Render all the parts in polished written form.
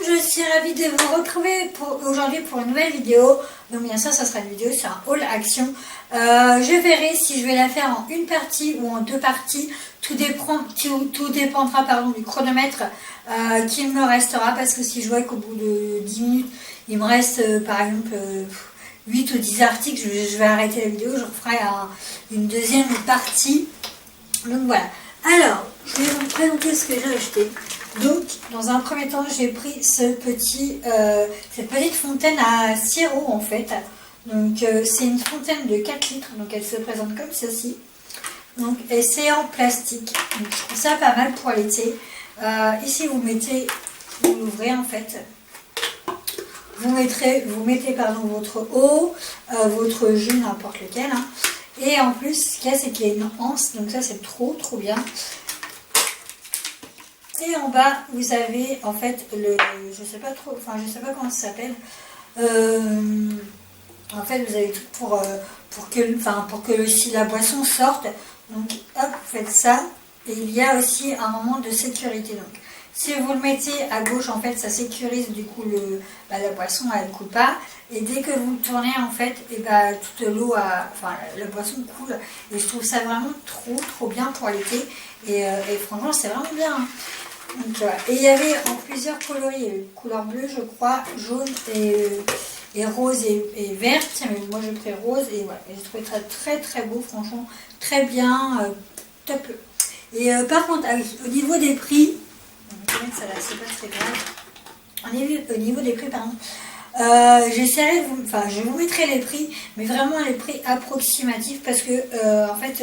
je suis ravie de vous retrouver aujourd'hui pour une nouvelle vidéo. Donc bien sûr, ça sera une vidéo sur un haul action. Je verrai si je vais la faire en une partie ou en deux parties. Tout dépendra du chronomètre qu'il me restera. Parce que si je vois qu'au bout de 10 minutes, il me reste par exemple 8 ou 10 articles, je vais arrêter la vidéo. Je referai une deuxième partie. Donc voilà. Alors, je vais vous présenter ce que j'ai acheté. Donc, dans un premier temps, j'ai pris cette petite fontaine à sirop en fait. Donc, c'est une fontaine de 4 litres. Donc, elle se présente comme ceci. Donc, et c'est en plastique. Donc, je trouve ça pas mal pour l'été. Ici, vous l'ouvrez en fait. Vous mettez votre eau, votre jus, n'importe lequel. Hein. Et en plus, ce qu'il y a, c'est qu'il y a une anse. Donc, ça, c'est trop bien. Et en bas, vous avez en fait je sais pas comment ça s'appelle. En fait, vous avez tout pour que si la boisson sorte. Donc, hop, vous faites ça. Et il y a aussi un moment de sécurité. Donc, si vous le mettez à gauche, en fait, ça sécurise du coup la boisson, elle ne coule pas. Et dès que vous le tournez, en fait, et toute l'eau, la boisson coule. Et je trouve ça vraiment trop bien pour l'été. Et franchement, c'est vraiment bien. Hein. Donc, voilà. Et il y avait en plusieurs coloris, couleur bleue, je crois, jaune et rose et verte. Mais moi, j'ai pris rose et voilà. Et j'ai trouvé ça très beau, franchement, très bien, top. Et par contre, au niveau des prix, ça là, c'est pas très grave. Au niveau des prix, pardon. Je vous mettrai les prix, mais vraiment les prix approximatifs parce que en fait,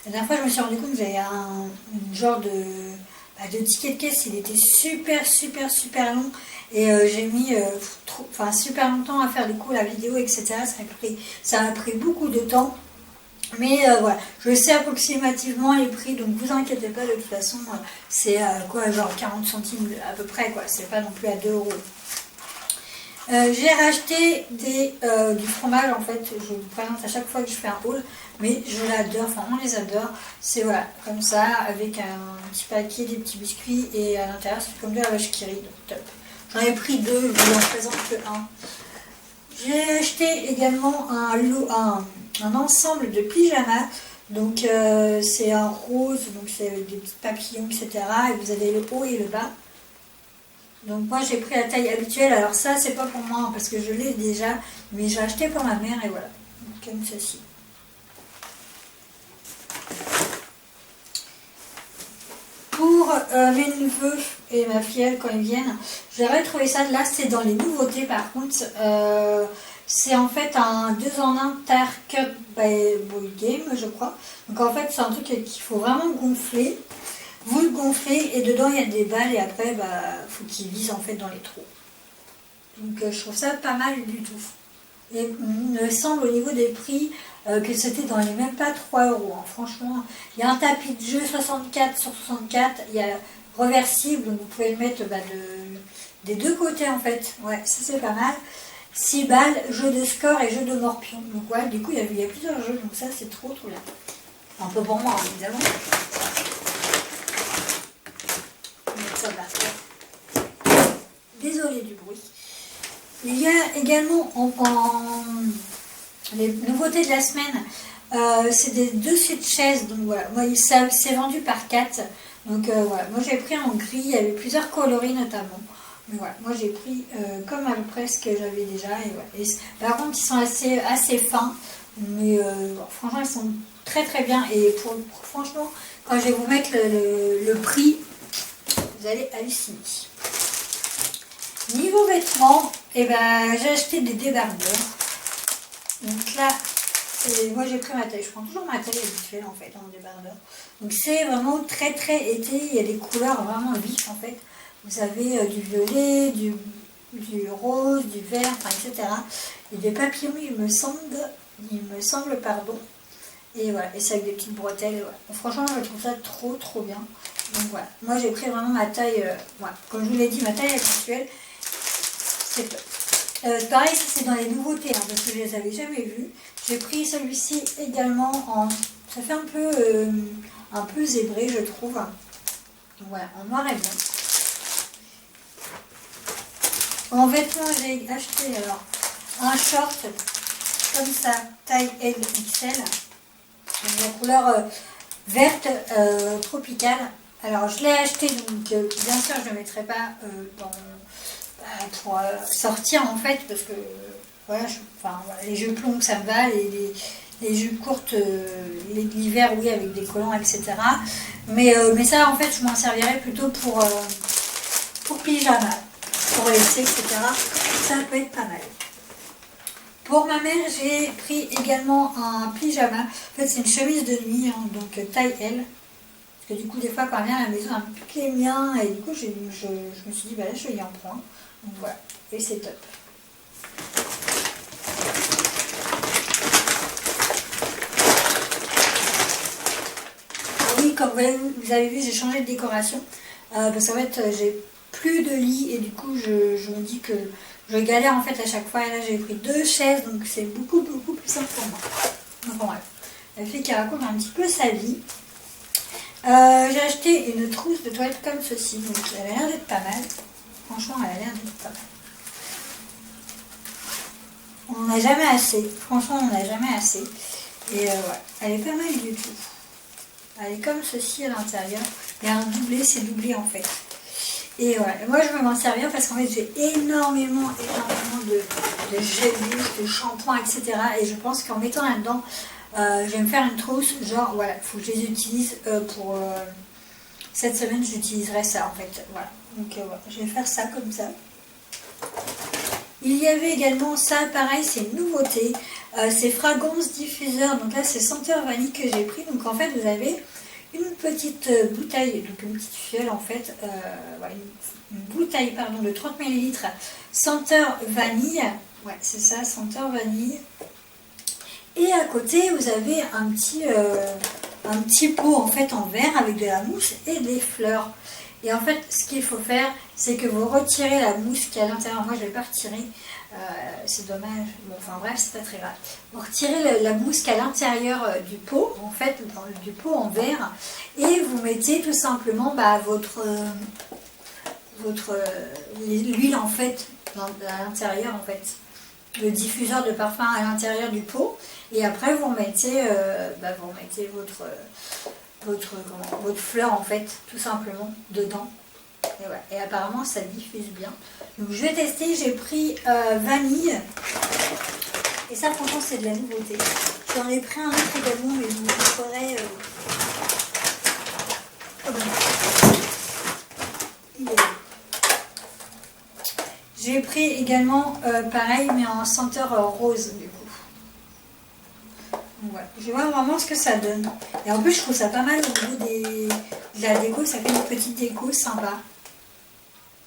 la dernière fois, je me suis rendu compte que j'avais une genre de ticket de caisse, il était super long et j'ai mis super longtemps à faire du coup la vidéo, etc. Ça m'a pris beaucoup de temps, mais voilà, je sais approximativement les prix, donc vous inquiétez pas, de toute façon c'est genre 40 centimes à peu près, quoi, c'est pas non plus à 2 euros. J'ai racheté du fromage, en fait, je vous présente à chaque fois que je fais un haul, mais je l'adore, enfin on les adore, c'est voilà, comme ça, avec un petit paquet, des petits biscuits, et à l'intérieur c'est comme de la vache qui rit, donc top. J'en ai pris 2, je vous en présente que 1. J'ai acheté également un ensemble de pyjamas, donc c'est un rose, donc c'est des petits papillons, etc. Et vous avez le haut et le bas. Donc moi j'ai pris la taille habituelle, alors ça c'est pas pour moi parce que je l'ai déjà, mais j'ai acheté pour ma mère et voilà, donc, comme ceci. Pour mes neveux et ma filleule quand ils viennent, j'aurais trouvé ça, là c'est dans les nouveautés par contre, c'est en fait un 2 en 1 Tire Cut by Boy Game je crois, donc en fait c'est un truc qu'il faut vraiment gonfler. Vous le gonflez et dedans il y a des balles et après faut qu'il vise en fait dans les trous. Donc je trouve ça pas mal du tout. Et il me semble au niveau des prix que c'était dans les même pas 3 euros. Hein. Franchement, il y a un tapis de jeu 64 sur 64, il y a reversible, donc vous pouvez le mettre des deux côtés en fait. Ouais, ça c'est pas mal. 6 balles, jeu de score et jeu de morpion. Donc ouais, du coup il y a plusieurs jeux, donc ça c'est trop bien. Un peu pour moi évidemment. Désolée du bruit. Il y a également les nouveautés de la semaine, c'est des dessus de chaises, donc voilà, moi c'est vendu par 4, donc voilà, moi j'ai pris en gris, il y avait plusieurs coloris notamment, mais voilà, moi j'ai pris comme à peu près ce que j'avais déjà, et voilà. Et, par contre ils sont assez fins, mais bon, franchement ils sont très bien, et franchement quand je vais vous mettre le prix, vous allez halluciner. Niveau vêtements, j'ai acheté des débardeurs. Donc là, moi j'ai pris ma taille. Je prends toujours ma taille habituelle en fait en débardeur. Donc c'est vraiment très été. Il y a des couleurs vraiment vives en fait. Vous avez du violet, du rose, du vert, etc. Et des papillons, il me semble, pardon. Et voilà, et c'est avec des petites bretelles. Voilà. Franchement, je trouve ça trop bien. Donc voilà, moi j'ai pris vraiment ma taille, voilà. Comme je vous l'ai dit, ma taille habituelle. C'est pareil, ça c'est dans les nouveautés, hein, parce que je les avais jamais vus. J'ai pris celui-ci également ça fait un peu zébré, je trouve. Donc voilà, en noir et blanc. En vêtements, j'ai acheté alors un short comme ça, taille LXL, la couleur verte tropicale. Alors je l'ai acheté, donc bien sûr je ne le mettrai pas pour sortir en fait, parce que voilà, voilà, les jupes longues ça me va, les jupes courtes l'hiver oui avec des collants etc. Mais ça en fait je m'en servirai plutôt pour pyjama, pour l'été etc. Ça peut être pas mal. Pour ma mère, j'ai pris également un pyjama. En fait, c'est une chemise de nuit, hein, donc taille L. Parce que du coup, des fois, quand elle vient à la maison, elle pique les miens. Et du coup, je me suis dit, bah là, je vais y en prendre. Donc voilà, et c'est top. Oui, comme vous avez vu, j'ai changé de décoration. Parce qu'en fait, j'ai plus de lit. Et du coup, je me dis que je galère en fait à chaque fois. Et là, j'ai pris 2 chaises. Donc, c'est beaucoup plus simple pour moi. Donc, bon, bref. La fille qui raconte un petit peu sa vie. J'ai acheté une trousse de toilette comme ceci, donc elle a l'air d'être pas mal. Franchement, elle a l'air d'être pas mal. On n'en a jamais assez. Franchement, on n'en a jamais assez. Et ouais, elle est pas mal du tout. Elle est comme ceci à l'intérieur. Il y a un doublé, c'est doublé en fait. Et voilà, moi je vais m'en servir parce qu'en fait j'ai énormément de gel douche, de shampoing, etc. Et je pense qu'en mettant là-dedans, je vais me faire une trousse, genre voilà, il faut que je les utilise pour cette semaine, j'utiliserai ça en fait, voilà. Donc voilà, je vais faire ça comme ça. Il y avait également ça, pareil, c'est une nouveauté, c'est fragrance diffuseur, donc là c'est senteur vanille que j'ai pris, donc en fait vous avez une petite bouteille, donc une petite fiole en fait, voilà, une bouteille pardon, de 30 ml, senteur vanille, ouais c'est ça, senteur vanille. Et à côté, vous avez un petit pot en fait en verre avec de la mousse et des fleurs. Et en fait, ce qu'il faut faire, c'est que vous retirez la mousse qui est à l'intérieur. Moi, je ne vais pas retirer, c'est dommage. Bon, enfin bref, c'est pas très grave. Vous retirez la mousse qui est à l'intérieur du pot, en fait, du pot en verre, et vous mettez tout simplement l'huile en fait à l'intérieur en fait. Le diffuseur de parfum à l'intérieur du pot et après vous remettez, votre fleur en fait tout simplement dedans et, voilà. Et apparemment ça diffuse bien, donc je vais tester. J'ai pris vanille et ça franchement c'est de la nouveauté. J'en ai pris un autre également mais je vous montrerai il est là. J'ai pris également pareil mais en senteur rose du coup. Donc, voilà. Je vais voir vraiment ce que ça donne. Et en plus je trouve ça pas mal au niveau de la déco, ça fait une petite déco sympa.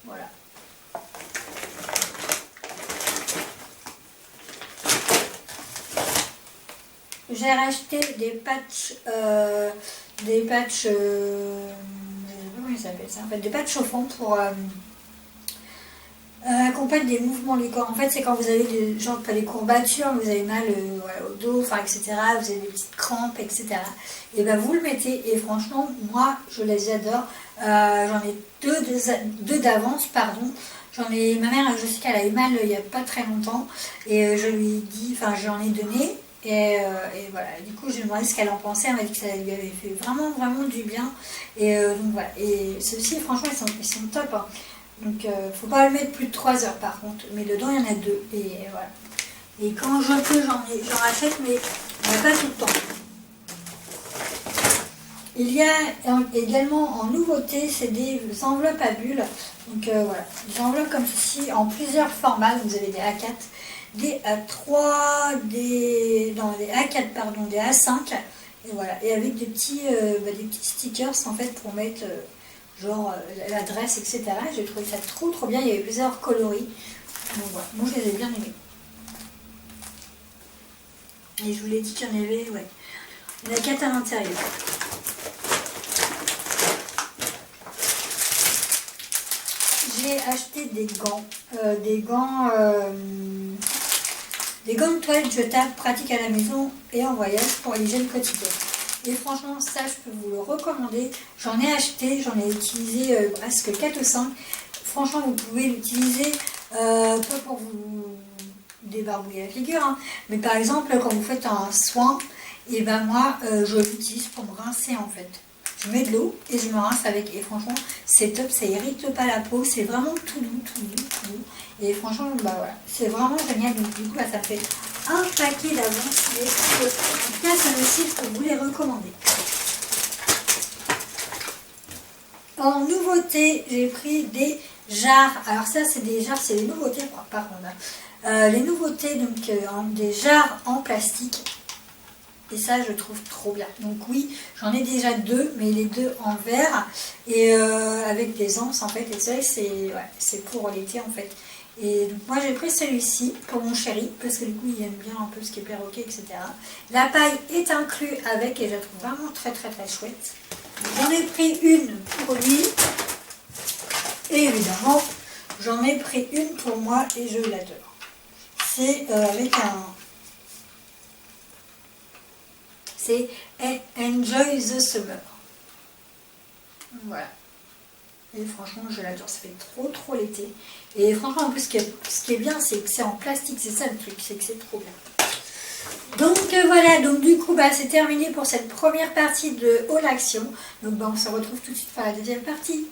Voilà. J'ai racheté des patchs, je sais pas comment ils s'appellent ça, en fait, des patchs chauffants pour accompagne des mouvements du corps. En fait, c'est quand vous avez des courbatures, vous avez mal voilà, au dos, enfin, etc. Vous avez des petites crampes, etc. Et ben vous le mettez. Et franchement, moi, je les adore. J'en ai deux d'avance, pardon. Ma mère, je sais qu'elle a eu mal il n'y a pas très longtemps. Et je lui ai dit, enfin, j'en ai donné. Et voilà, du coup, j'ai demandé ce qu'elle en pensait. Elle m'a dit que ça lui avait fait vraiment du bien. Et donc voilà. Et ceux-ci, franchement, ils sont top. Hein. Donc faut pas le mettre plus de 3 heures par contre, mais dedans il y en a 2 et voilà. Et quand je peux j'en rachète mais pas tout le temps. Il y a également en nouveauté, c'est des enveloppes à bulles. Donc voilà, des enveloppes comme ceci en plusieurs formats. Vous avez des A4, des A3, des A4 pardon, des A5 et voilà. Et avec des petits stickers en fait pour mettre genre l'adresse, etc. J'ai trouvé ça trop bien, il y avait plusieurs coloris. Donc voilà, moi je les ai bien aimés. Et je vous l'ai dit qu'il y en avait, ouais. Il y en a 4 à l'intérieur. J'ai acheté des gants. Des gants de toilette jetables, pratiques à la maison et en voyage pour l'hygiène quotidienne. Et franchement, ça, je peux vous le recommander. J'en ai acheté, j'en ai utilisé presque 4 ou 5. Franchement, vous pouvez l'utiliser Pas pour vous débarbouiller la figure, hein, mais par exemple quand vous faites un soin, et ben moi je l'utilise pour me rincer en fait. Je mets de l'eau et je me rince avec, et franchement c'est top, ça irrite pas la peau, c'est vraiment tout doux, tout doux, tout doux. Et franchement bah voilà, c'est vraiment génial. Donc du coup bah, ça fait un paquet d'avance et en tout cas ça me suffit pour vous les recommander. En nouveauté, j'ai pris des jarres. Alors ça, c'est des jarres, c'est les nouveautés par contre. Les nouveautés, donc des jarres en plastique. Et ça, je trouve trop bien. Donc oui, j'en ai déjà deux, mais les deux en verre et avec des anses en fait. Et ça, c'est pour l'été en fait. Et donc moi, j'ai pris celui-ci pour mon chéri parce que du coup, il aime bien un peu ce qui est perroquet, etc. La paille est inclue avec et je la trouve vraiment très très très chouette. J'en ai pris une pour lui et évidemment j'en ai pris une pour moi et je l'adore. C'est avec un... C'est Enjoy the Summer. Voilà. Et franchement je l'adore, ça fait trop l'été. Et franchement en plus ce qui est bien c'est que c'est en plastique, c'est ça le truc, c'est que c'est trop bien. Donc voilà, donc du coup bah, c'est terminé pour cette première partie de Haul Action. Donc bah, on se retrouve tout de suite pour la deuxième partie.